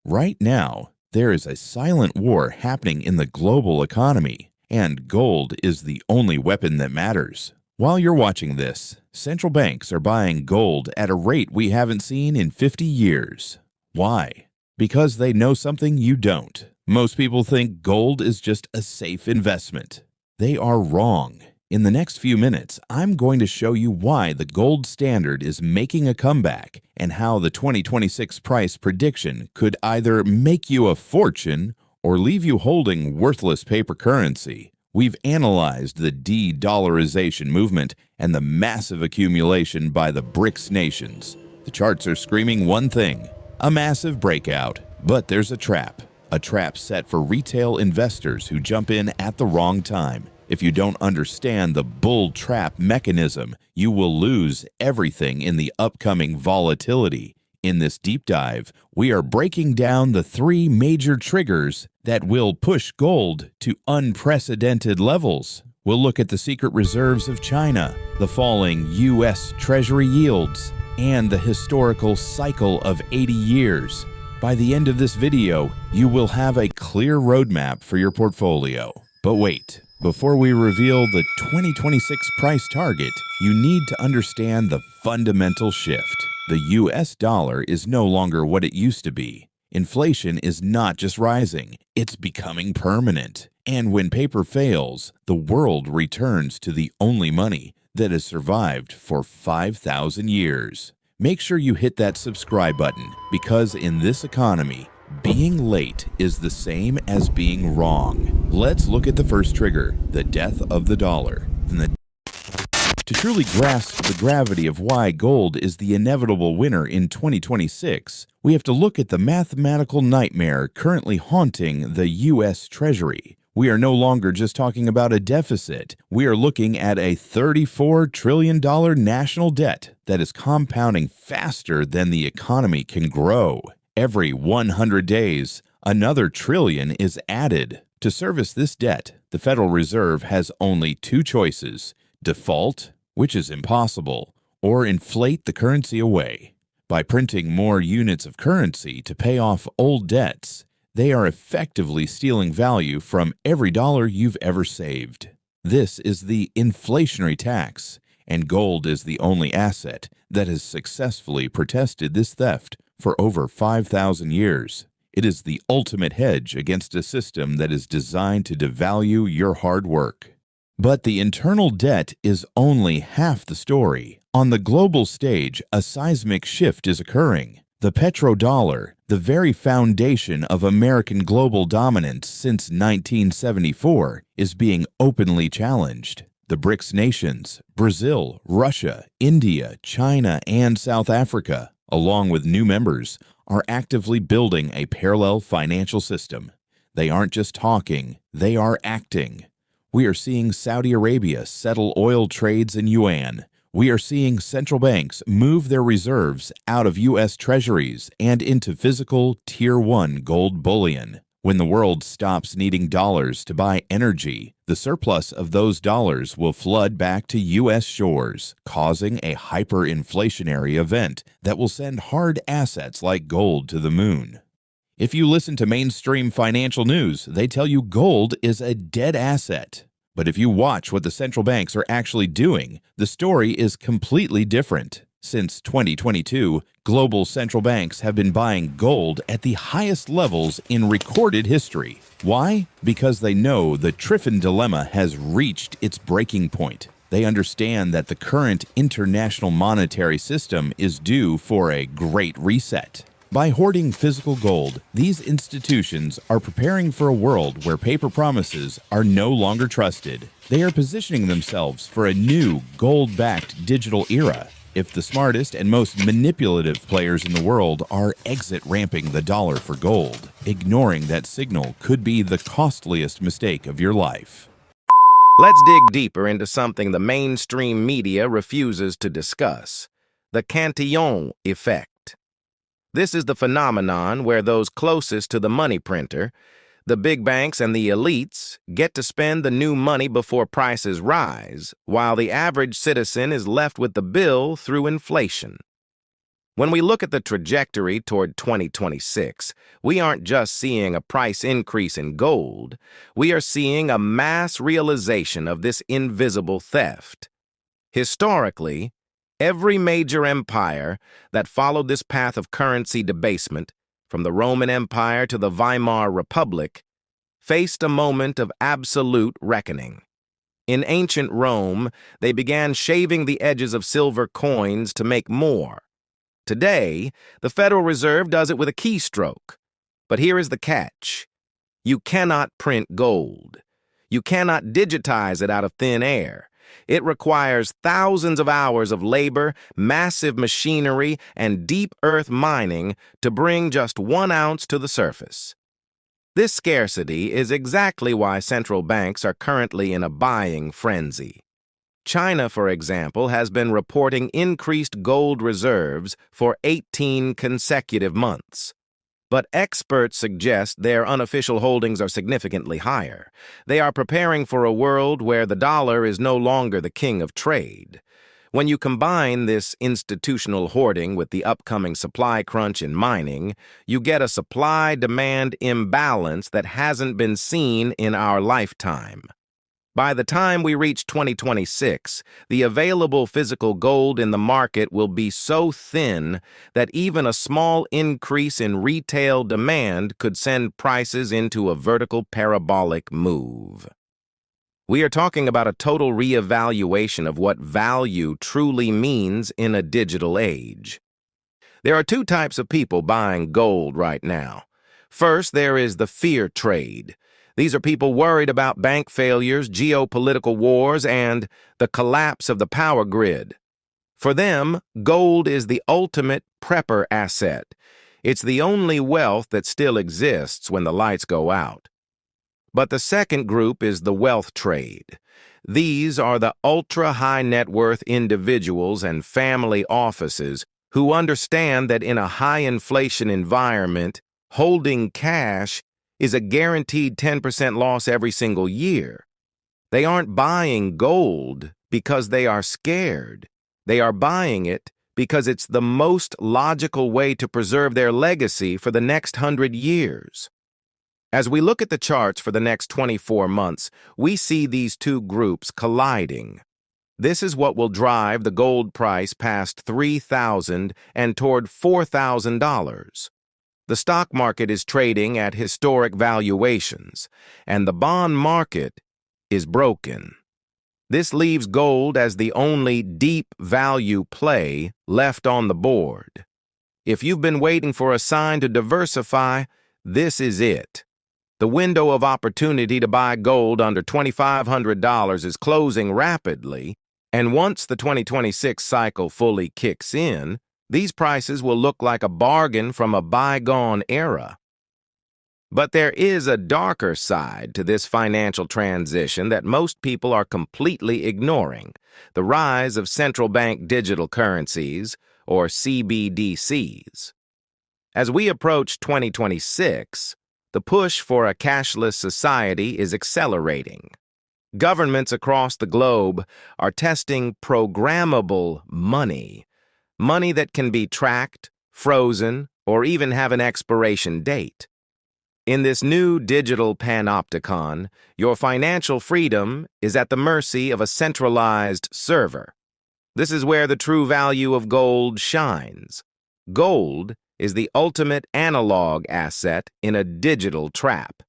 Right now, there is a silent war happening in the global economy, and gold is the only weapon that matters. While you're watching this, central banks are buying gold at a rate we haven't seen in 50 years. Why? Because they know something you don't. Most people think gold is just a safe investment. They are wrong. In the next few minutes, I'm going to show you why the gold standard is making a comeback and how the 2026 price prediction could either make you a fortune or leave you holding worthless paper currency. We've analyzed the de-dollarization movement and the massive accumulation by the BRICS nations. The charts are screaming one thing: a massive breakout. But there's a trap set for retail investors who jump in at the wrong time. If you don't understand the bull trap mechanism, you will lose everything in the upcoming volatility. In this deep dive, we are breaking down the 3 major triggers that will push gold to unprecedented levels. We'll look at the secret reserves of China, the falling U.S. Treasury yields, and the historical cycle of 80 years. By the end of this video, you will have a clear roadmap for your portfolio. But wait. Before we reveal the 2026 price target, you need to understand the fundamental shift. The US dollar is no longer what it used to be. Inflation is not just rising, it's becoming permanent. And when paper fails, the world returns to the only money that has survived for 5,000 years. Make sure you hit that subscribe button, because in this economy, being late is the same as being wrong. Let's look at the first trigger, the death of the dollar. To truly grasp the gravity of why gold is the inevitable winner in 2026, we have to look at the mathematical nightmare currently haunting the U.S. Treasury. We are no longer just talking about a deficit. We are looking at a $34 trillion national debt that is compounding faster than the economy can grow. Every 100 days, another trillion is added. To service this debt, the Federal Reserve has only 2 choices: default, which is impossible, or inflate the currency away. By printing more units of currency to pay off old debts, they are effectively stealing value from every dollar you've ever saved. This is the inflationary tax, and gold is the only asset that has successfully protested this theft for over 5,000 years. It is the ultimate hedge against a system that is designed to devalue your hard work. But the internal debt is only half the story. On the global stage, a seismic shift is occurring. The petrodollar, the very foundation of American global dominance since 1974, is being openly challenged. The BRICS nations, Brazil, Russia, India, China, and South Africa, along with new members, are actively building a parallel financial system. They aren't just talking, they are acting. We are seeing Saudi Arabia settle oil trades in yuan. We are seeing central banks move their reserves out of U.S. treasuries and into physical Tier 1 gold bullion. When the world stops needing dollars to buy energy, the surplus of those dollars will flood back to U.S. shores, causing a hyperinflationary event that will send hard assets like gold to the moon. If you listen to mainstream financial news, they tell you gold is a dead asset. But if you watch what the central banks are actually doing, the story is completely different. Since 2022, global central banks have been buying gold at the highest levels in recorded history. Why? Because they know the Triffin dilemma has reached its breaking point. They understand that the current international monetary system is due for a great reset. By hoarding physical gold, these institutions are preparing for a world where paper promises are no longer trusted. They are positioning themselves for a new gold-backed digital era. If the smartest and most manipulative players in the world are exit ramping the dollar for gold, ignoring that signal could be the costliest mistake of your life. Let's dig deeper into something the mainstream media refuses to discuss: the Cantillon Effect. This is the phenomenon where those closest to the money printer, the big banks and the elites, get to spend the new money before prices rise, while the average citizen is left with the bill through inflation. When we look at the trajectory toward 2026, we aren't just seeing a price increase in gold, we are seeing a mass realization of this invisible theft. Historically, every major empire that followed this path of currency debasement, from the Roman Empire to the Weimar Republic, faced a moment of absolute reckoning. In ancient Rome, they began shaving the edges of silver coins to make more. Today, the Federal Reserve does it with a keystroke. But here is the catch. You cannot print gold. You cannot digitize it out of thin air. It requires thousands of hours of labor, massive machinery, and deep earth mining to bring just 1 ounce to the surface. This scarcity is exactly why central banks are currently in a buying frenzy. China, for example, has been reporting increased gold reserves for 18 consecutive months. But experts suggest their unofficial holdings are significantly higher. They are preparing for a world where the dollar is no longer the king of trade. When you combine this institutional hoarding with the upcoming supply crunch in mining, you get a supply-demand imbalance that hasn't been seen in our lifetime. By the time we reach 2026, the available physical gold in the market will be so thin that even a small increase in retail demand could send prices into a vertical parabolic move. We are talking about a total reevaluation of what value truly means in a digital age. There are 2 types of people buying gold right now. First, there is the fear trade. These are people worried about bank failures, geopolitical wars, and the collapse of the power grid. For them, gold is the ultimate prepper asset. It's the only wealth that still exists when the lights go out. But the second group is the wealth trade. These are the ultra-high net worth individuals and family offices who understand that in a high-inflation environment, holding cash is a guaranteed 10% loss every single year. They aren't buying gold because they are scared. They are buying it because it's the most logical way to preserve their legacy for the next 100 years. As we look at the charts for the next 24 months, we see these 2 groups colliding. This is what will drive the gold price past $3,000 and toward $4,000. The stock market is trading at historic valuations, and the bond market is broken. This leaves gold as the only deep value play left on the board. If you've been waiting for a sign to diversify, this is it. The window of opportunity to buy gold under $2,500 is closing rapidly, and once the 2026 cycle fully kicks in, these prices will look like a bargain from a bygone era. But there is a darker side to this financial transition that most people are completely ignoring: the rise of central bank digital currencies, or CBDCs. As we approach 2026, the push for a cashless society is accelerating. Governments across the globe are testing programmable money that can be tracked, frozen, or even have an expiration date. In this new digital panopticon, your financial freedom is at the mercy of a centralized server. This is where the true value of gold shines. Gold is the ultimate analog asset in a digital trap.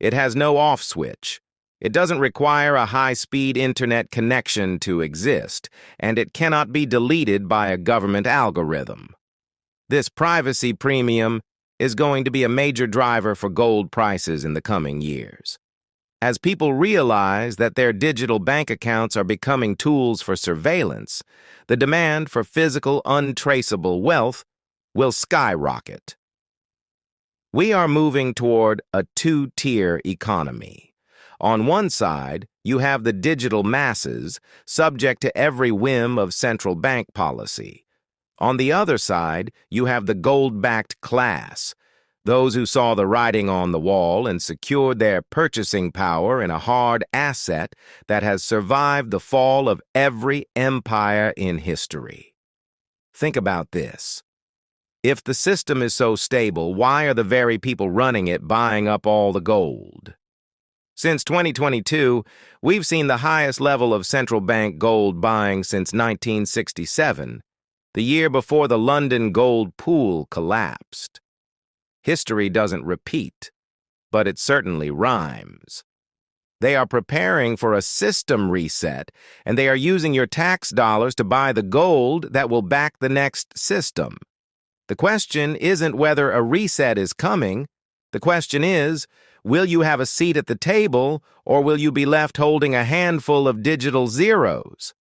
It has no off switch. It doesn't require a high-speed internet connection to exist, and it cannot be deleted by a government algorithm. This privacy premium is going to be a major driver for gold prices in the coming years. As people realize that their digital bank accounts are becoming tools for surveillance, the demand for physical, untraceable wealth will skyrocket. We are moving toward a 2-tier economy. On one side, you have the digital masses, subject to every whim of central bank policy. On the other side, you have the gold-backed class, those who saw the writing on the wall and secured their purchasing power in a hard asset that has survived the fall of every empire in history. Think about this. If the system is so stable, why are the very people running it buying up all the gold? Since 2022, we've seen the highest level of central bank gold buying since 1967, the year before the London gold pool collapsed. History doesn't repeat, but it certainly rhymes. They are preparing for a system reset, and they are using your tax dollars to buy the gold that will back the next system. The question isn't whether a reset is coming. The question is, will you have a seat at the table, or will you be left holding a handful of digital zeros?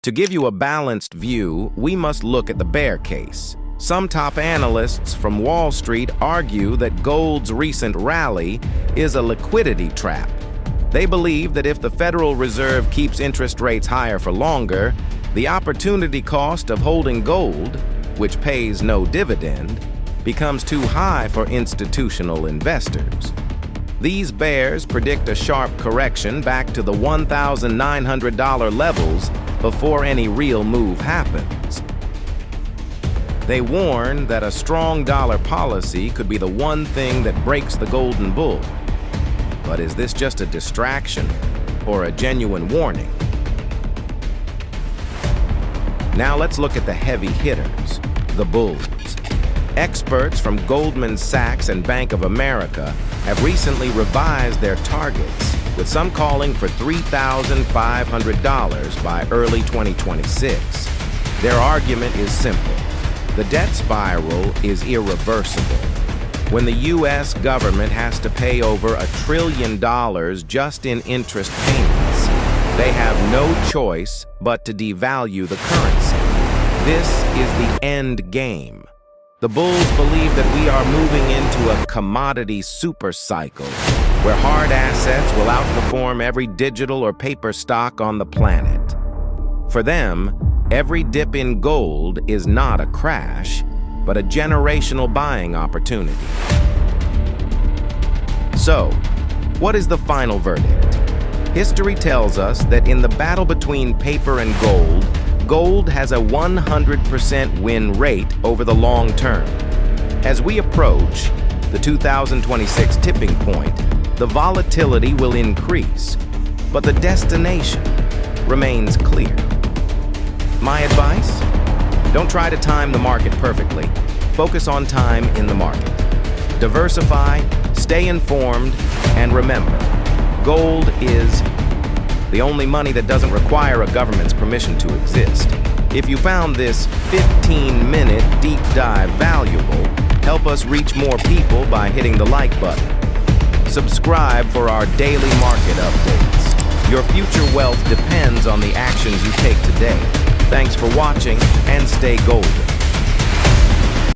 To give you a balanced view, we must look at the bear case. Some top analysts from Wall Street argue that gold's recent rally is a liquidity trap. They believe that if the Federal Reserve keeps interest rates higher for longer, the opportunity cost of holding gold, which pays no dividend, becomes too high for institutional investors. These bears predict a sharp correction back to the $1,900 levels before any real move happens. They warn that a strong dollar policy could be the one thing that breaks the golden bull. But is this just a distraction or a genuine warning? Now let's look at the heavy hitters, the bulls. Experts from Goldman Sachs and Bank of America have recently revised their targets, with some calling for $3,500 by early 2026. Their argument is simple. The debt spiral is irreversible. When the U.S. government has to pay over $1 trillion just in interest payments, they have no choice but to devalue the currency. This is the end game. The bulls believe that we are moving into a commodity super cycle, where hard assets will outperform every digital or paper stock on the planet. For them, every dip in gold is not a crash, but a generational buying opportunity. So, what is the final verdict? History tells us that in the battle between paper and gold has a 100% win rate over the long term. As we approach the 2026 tipping point, the volatility will increase, but the destination remains clear. My advice? Don't try to time the market perfectly. Focus on time in the market. Diversify, stay informed, and remember, gold is the only money that doesn't require a government's permission to exist. If you found this 15-minute deep dive valuable, help us reach more people by hitting the like button. Subscribe for our daily market updates. Your future wealth depends on the actions you take today. Thanks for watching, and stay golden.